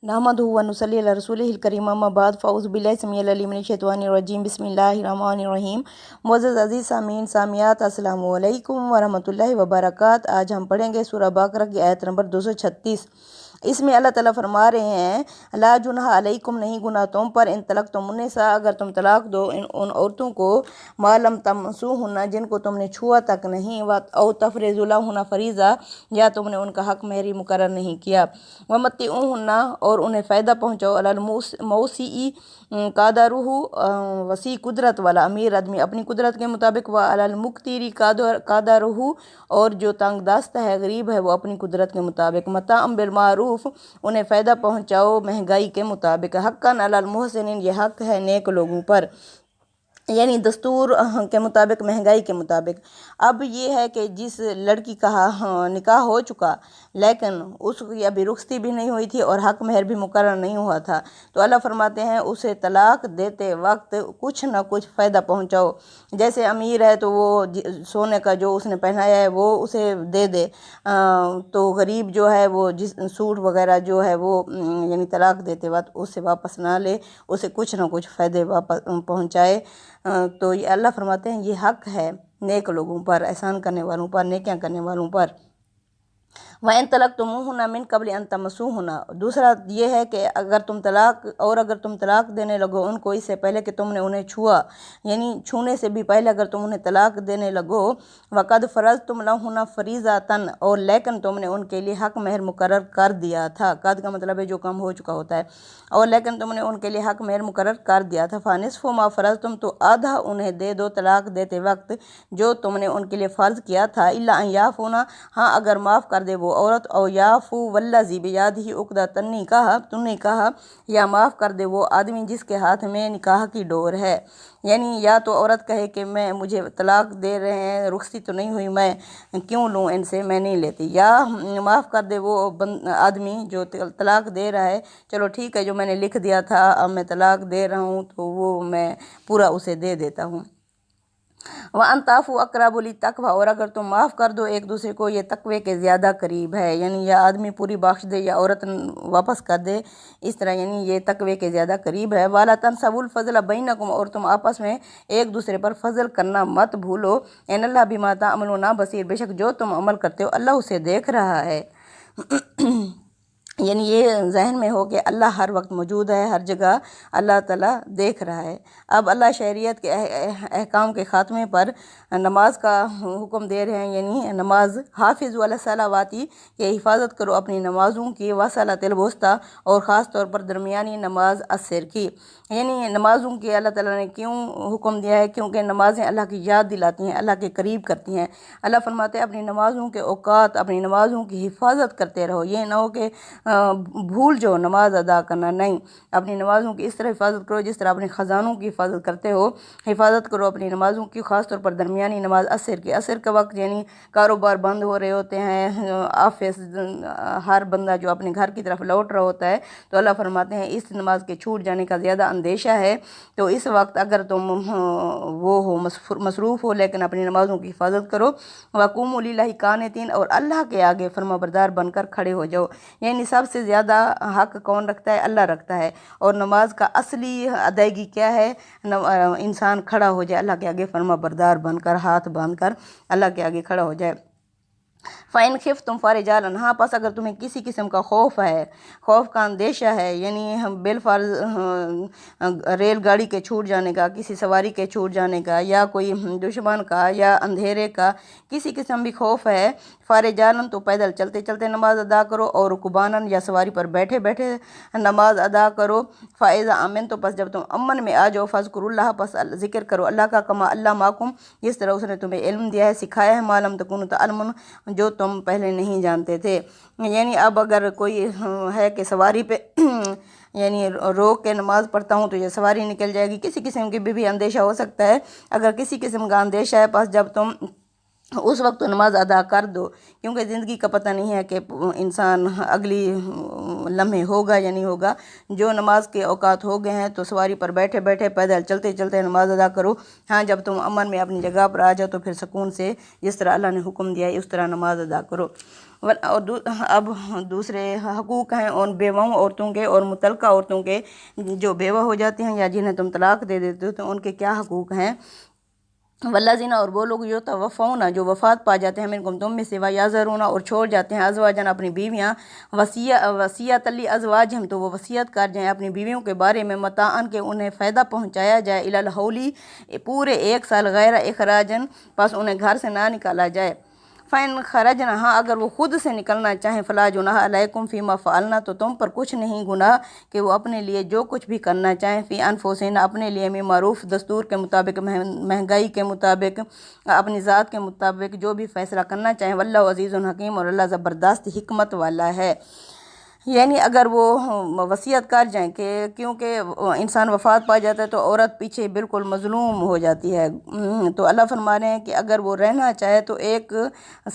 نحمدہ و نصلی علی رسولہ الکریم، اما بعد، فاعوذ باللہ السمیع العلیم من الشیطان الرجیم، بسم اللہ الرحمن الرحیم۔ معزز عزیز سامعین سامعات، السلام علیکم ورحمۃ اللہ وبرکاتہ۔ آج ہم پڑھیں گے سورہ بقرہ کی آیت نمبر 236۔ اس میں اللہ تعالیٰ فرما رہے ہیں، لا جناح علیکم، نہیں گناہ تم پر، ان طلقتم النساء، اگر تم طلاق دو ان عورتوں کو، ما لم تمسوہن، جن کو تم نے چھوا تک نہیں، او تفرضوا لہن فریضہ، یا تم نے ان کا حق مہری مقرر نہیں کیا، ومتعوہن، اور انہیں فائدہ پہنچاؤ، علی الموسع قدرہ، وسیع قدرت والا امیر آدمی اپنی قدرت کے مطابق، و علی المقتر قدرہ، اور جو تنگ دست ہے غریب ہے وہ اپنی قدرت کے مطابق، متاعا بالمعروف، انہیں فائدہ پہنچاؤ مہنگائی کے مطابق، حقا علی المحسنین، یہ حق ہے نیک لوگوں پر، یعنی دستور کے مطابق، مہنگائی کے مطابق۔ اب یہ ہے کہ جس لڑکی کا نکاح ہو چکا لیکن اس کی ابھی رخصتی بھی نہیں ہوئی تھی اور حق مہر بھی مقرر نہیں ہوا تھا، تو اللہ فرماتے ہیں اسے طلاق دیتے وقت کچھ نہ کچھ فائدہ پہنچاؤ۔ جیسے امیر ہے تو وہ سونے کا جو اس نے پہنایا ہے وہ اسے دے دے، تو غریب جو ہے وہ سوٹ وغیرہ جو ہے وہ یعنی طلاق دیتے وقت اسے واپس نہ لے، اسے کچھ نہ کچھ فائدے پہنچائے۔ تو یہ اللہ فرماتے ہیں یہ حق ہے نیک لوگوں پر، احسان کرنے والوں پر، نیکیاں کرنے والوں پر۔ وَإِن طَلَّقْتُمُوهُنَّ مِن قَبْلِ أَن تَمَسُّوهُنَّ، دوسرا یہ ہے کہ اگر تم طلاق دینے لگو ان کو اس سے پہلے کہ تم نے انہیں چھوا، یعنی چھونے سے بھی پہلے اگر تم انہیں طلاق دینے لگو، وَقَدْ فَرَضْتُمْ لَهُنَّ فَرِيضَةً، اور لیکن تم نے ان کے لیے حق مہر مقرر کر دیا تھا، قد کا مطلب ہے جو کم ہو چکا ہوتا ہے، اور لیکن تم نے ان کے لیے حق مہر مقرر کر دیا تھا، فَنِصْفُ مَا فَرَضْتُمْ، تو آدھا انہیں دے دو طلاق دیتے وقت جو تم نے ان کے لیے فرض کیا تھا، إِلَّا أَن يَعْفُونَ، ہاں اگر معاف کر دے وہ عورت، او یعفو والذی بیدہ عقدۃ النکاح، یا معاف کر دے وہ آدمی جس کے ہاتھ میں نکاح کی ڈور ہے، یعنی یا تو عورت کہے کہ مجھے طلاق دے رہے ہیں، رخصتی تو نہیں ہوئی، میں کیوں لوں ان سے، میں نہیں لیتی، یا معاف کر دے وہ آدمی جو طلاق دے رہا ہے، چلو ٹھیک ہے جو میں نے لکھ دیا تھا اب میں طلاق دے رہا ہوں تو وہ میں پورا اسے دے دیتا ہوں۔ وَأَن تَعْفُوا أَقْرَبُ لِلتَّقْوَىٰ، اور اگر تم معاف کر دو ایک دوسرے کو یہ تقوی کے زیادہ قریب ہے، یعنی یا آدمی پوری بخش دے یا عورت واپس کر دے، اس طرح یعنی یہ تقوی کے زیادہ قریب ہے۔ وَلَا تَنْسَوُا الْفَضْلَ بَيْنَكُمْ، اور تم آپس میں ایک دوسرے پر فضل کرنا مت بھولو، إِنَّ اللَّهَ بِمَا تَعْمَلُونَ بَصِيرٌ، بے شک جو تم عمل کرتے ہو اللہ اسے دیکھ رہا ہے۔ یعنی یہ ذہن میں ہو کہ اللہ ہر وقت موجود ہے، ہر جگہ اللہ تعالیٰ دیکھ رہا ہے۔ اب اللہ شریعت کے احکام کے خاتمے پر نماز کا حکم دے رہے ہیں، یعنی نماز، حافظوا علی الصلوات، کہ حفاظت کرو اپنی نمازوں کی، والصلاۃ الوسطیٰ، اور خاص طور پر درمیانی نماز عصر کی، یعنی نمازوں کی اللہ تعالیٰ نے کیوں حکم دیا ہے؟ کیونکہ نمازیں اللہ کی یاد دلاتی ہیں، اللہ کے قریب کرتی ہیں۔ اللہ فرماتے ہیں اپنی نمازوں کے اوقات، اپنی نمازوں کی حفاظت کرتے رہو، یہ نہ ہو کہ بھول جو نماز ادا کرنا، نہیں، اپنی نمازوں کی اس طرح حفاظت کرو جس طرح اپنے خزانوں کی حفاظت کرتے ہو، حفاظت کرو اپنی نمازوں کی، خاص طور پر درمیانی نماز عصر کی۔ عصر کے وقت یعنی کاروبار بند ہو رہے ہوتے ہیں، آفس، ہر بندہ جو اپنے گھر کی طرف لوٹ رہا ہوتا ہے، تو اللہ فرماتے ہیں اس نماز کے چھوٹ جانے کا زیادہ اندیشہ ہے، تو اس وقت اگر تم مصروف ہو لیکن اپنی نمازوں کی حفاظت کرو، وَقُومُوا لِلَّهِ قَانِتِينَ، اور اللہ کے آگے فرما بردار بن کر کھڑے ہو جاؤ، یعنی سب سے زیادہ حق کون رکھتا ہے؟ اللہ رکھتا ہے، اور نماز کا اصلی ادائیگی کیا ہے؟ انسان کھڑا ہو جائے اللہ کے آگے فرما بردار بن کر، ہاتھ باندھ کر اللہ کے آگے کھڑا ہو جائے۔ فَإِنْ خِفْتُمْ فَرِجَالًا، ہاں پس اگر تمہیں کسی قسم کا خوف ہے، خوف کا اندیشہ ہے، یعنی بالفرض ریل گاڑی کے چھوٹ جانے کا، کسی سواری کے چھوٹ جانے کا، یا کوئی دشمن کا، یا اندھیرے کا، کسی قسم بھی خوف ہے، فَرِجَالًا، تو پیدل چلتے چلتے نماز ادا کرو، اور رُکْبَانًا، یا سواری پر بیٹھے بیٹھے نماز ادا کرو، فَإِذَا أَمِنْتُمْ، تو پس جب تم امن میں آ جاؤ، فَاذْكُرُوا اللَّهَ، پس ذکر کرو اللہ کا، كَمَا عَلَّمَكُمْ، جس طرح اس نے تمہیں علم دیا ہے، سکھایا ہے، مَا لَمْ تَكُونُوا تَعْلَمُونَ، جو تم پہلے نہیں جانتے تھے۔ یعنی اب اگر کوئی ہے کہ سواری پہ یعنی روک کے نماز پڑھتا ہوں تو یہ سواری نکل جائے گی، کسی قسم کی بھی اندیشہ ہو سکتا ہے، اگر کسی قسم کا اندیشہ ہے، پس جب تم اس وقت تو نماز ادا کر دو، کیونکہ زندگی کا پتہ نہیں ہے کہ انسان اگلی لمحے ہوگا یا نہیں ہوگا۔ جو نماز کے اوقات ہو گئے ہیں تو سواری پر بیٹھے بیٹھے پیدل چلتے چلتے نماز ادا کرو۔ ہاں جب تم امن میں اپنی جگہ پر آ جاؤ تو پھر سکون سے جس طرح اللہ نے حکم دیا ہے اس طرح نماز ادا کرو۔ اور اب دوسرے حقوق ہیں ان بیواؤں عورتوں کے اور متعلقہ عورتوں کے، جو بیوہ ہو جاتی ہیں یا جنہیں تم طلاق دے دیتے ہو تو ان کے کیا حقوق ہیں۔ والذین، اور وہ لوگ جو توفون، جو وفات پا جاتے ہیں، منکم تم میں سے، ویذرون، اور چھوڑ جاتے ہیں، ازواجن، اپنی بیویاں، وصیۃ لازواجہم، تو وہ وصیت کر جائیں اپنی بیویوں کے بارے میں، متاعن، کہ انہیں فائدہ پہنچایا جائے، الی الحول، پورے 1 سال، غیر اخراجن، پس انہیں گھر سے نہ نکالا جائے۔ فَإِنْ خَرَجْنَ، ہاں اگر وہ خود سے نکلنا چاہیں، فَلَا جُنَاحَ عَلَيْكُمْ فِيمَا فَعَلْنَ، تو تم پر کچھ نہیں گناہ کہ وہ اپنے لیے جو کچھ بھی کرنا چاہیں، فی انفسہن، اپنے لیے، میں معروف، دستور کے مطابق، مہنگائی کے مطابق، اپنی ذات کے مطابق جو بھی فیصلہ کرنا چاہیں، واللہ عزیز حکیم، اور اللہ زبردست حکمت والا ہے۔ یعنی اگر وہ وصیت کر جائیں کہ، کیونکہ انسان وفات پا جاتا ہے تو عورت پیچھے بالکل مظلوم ہو جاتی ہے، تو اللہ فرما رہے ہیں کہ اگر وہ رہنا چاہے تو 1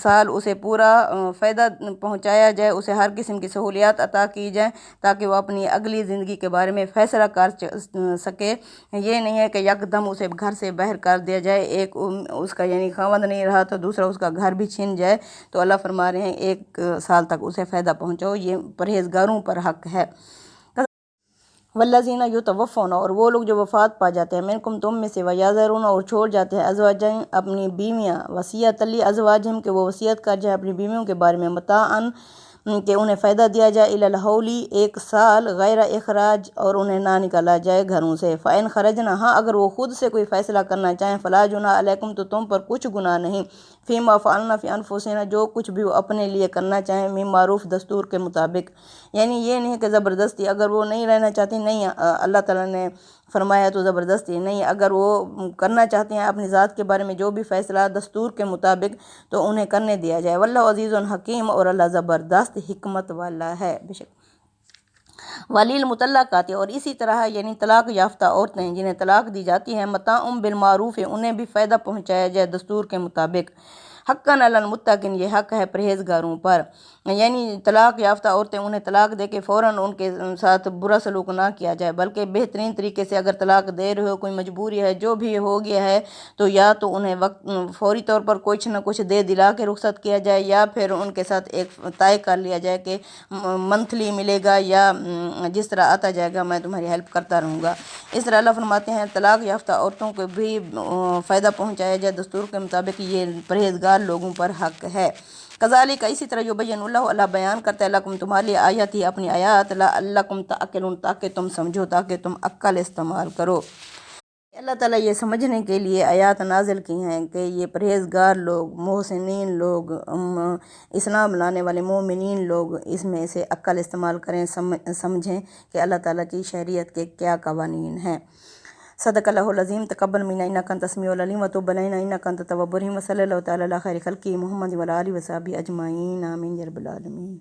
سال اسے پورا فائدہ پہنچایا جائے، اسے ہر قسم کی سہولیات عطا کی جائیں تاکہ وہ اپنی اگلی زندگی کے بارے میں فیصلہ کر سکے۔ یہ نہیں ہے کہ یکدم اسے گھر سے باہر کر دیا جائے، ایک اس کا یعنی خاوند نہیں رہا تو دوسرا اس کا گھر بھی چھن جائے، تو اللہ فرما رہے ہیں 1 سال تک اسے فائدہ پہنچاؤ، یہ پرہیزگاروں پر حق ہے۔ والذین یتوفون، اور وہ لوگ جو وفات پا جاتے ہیں، منکم تم میں سے، ویذرون، اور چھوڑ جاتے ہیں، ازواجن، اپنی بیویاں، وصیۃ لازواجہم، کہ وہ وصیت کر جائیں اپنی بیویوں کے بارے میں، متاعن، کہ انہیں فائدہ دیا جائے، الی الحول، 1 سال، غیر اخراج، اور انہیں نہ نکالا جائے گھروں سے۔ فَإِنْ خَرَجْنَ، ہاں اگر وہ خود سے کوئی فیصلہ کرنا چاہیں، فَلَا جُنَاحَ عَلَيْكُمْ، تو تم پر کچھ گناہ نہیں، فِيمَا فَعَلْنَ فِي أَنفُسِهِنَّ، جو کچھ بھی وہ اپنے لیے کرنا چاہیں، من معروف، دستور کے مطابق۔ یعنی یہ نہیں کہ زبردستی، اگر وہ نہیں رہنا چاہتی، نہیں، اللہ تعالیٰ نے فرمایا تو زبردستی نہیں، اگر وہ کرنا چاہتے ہیں اپنی ذات کے بارے میں جو بھی فیصلہ دستور کے مطابق تو انہیں کرنے دیا جائے، واللہ عزیز حکیم، اور اللہ زبردست حکمت والا ہے، بے شک۔ وللمطلقات، اور اسی طرح یعنی طلاق یافتہ عورتیں جنہیں طلاق دی جاتی ہیں، متاع بالمعروف، انہیں بھی فائدہ پہنچایا جائے دستور کے مطابق، حقاً علی المتقین، یہ حق ہے پرہیزگاروں پر۔ یعنی طلاق یافتہ عورتیں، انہیں طلاق دے کے فوراً ان کے ساتھ برا سلوک نہ کیا جائے، بلکہ بہترین طریقے سے، اگر طلاق دے رہے ہو، کوئی مجبوری ہے، جو بھی ہو گیا ہے، تو یا تو انہیں فوری طور پر کچھ نہ کچھ دے دلا کے رخصت کیا جائے، یا پھر ان کے ساتھ ایک طے کر لیا جائے کہ منتھلی ملے گا، یا جس طرح آتا جائے گا میں تمہاری ہیلپ کرتا رہوں گا۔ اس طرح اللہ فرماتے ہیں طلاق یافتہ عورتوں کو بھی فائدہ پہنچایا جائے دستور کے مطابق، یہ پرہیزگار لوگوں پر حق ہے۔ کذالک، اسی طرح یبین اللہ بیان کرتا ہے، لکم، تمہارے لیے، آیات ہی، اپنی آیات، لعلکم تعقلون، تاکہ تم سمجھو، تاکہ تم عقل استعمال کرو۔ اللہ تعالیٰ یہ سمجھنے کے لیے آیات نازل کی ہیں کہ یہ پرہیزگار لوگ، محسنین لوگ، اسلام لانے والے مومنین لوگ اس میں سے عقل استعمال کریں، سمجھیں کہ اللہ تعالیٰ کی شریعت کے کیا قوانین ہیں۔ صدق اللہ العظیم، تقبل منا انک انت السمیع العلیم وتب علینا انک انت التواب الرحیم، وصلی اللہ تعالیٰ علی خیر خلقہ محمد وعلی آلہ وصحبہ اجمعین، آمین یا رب العالمین۔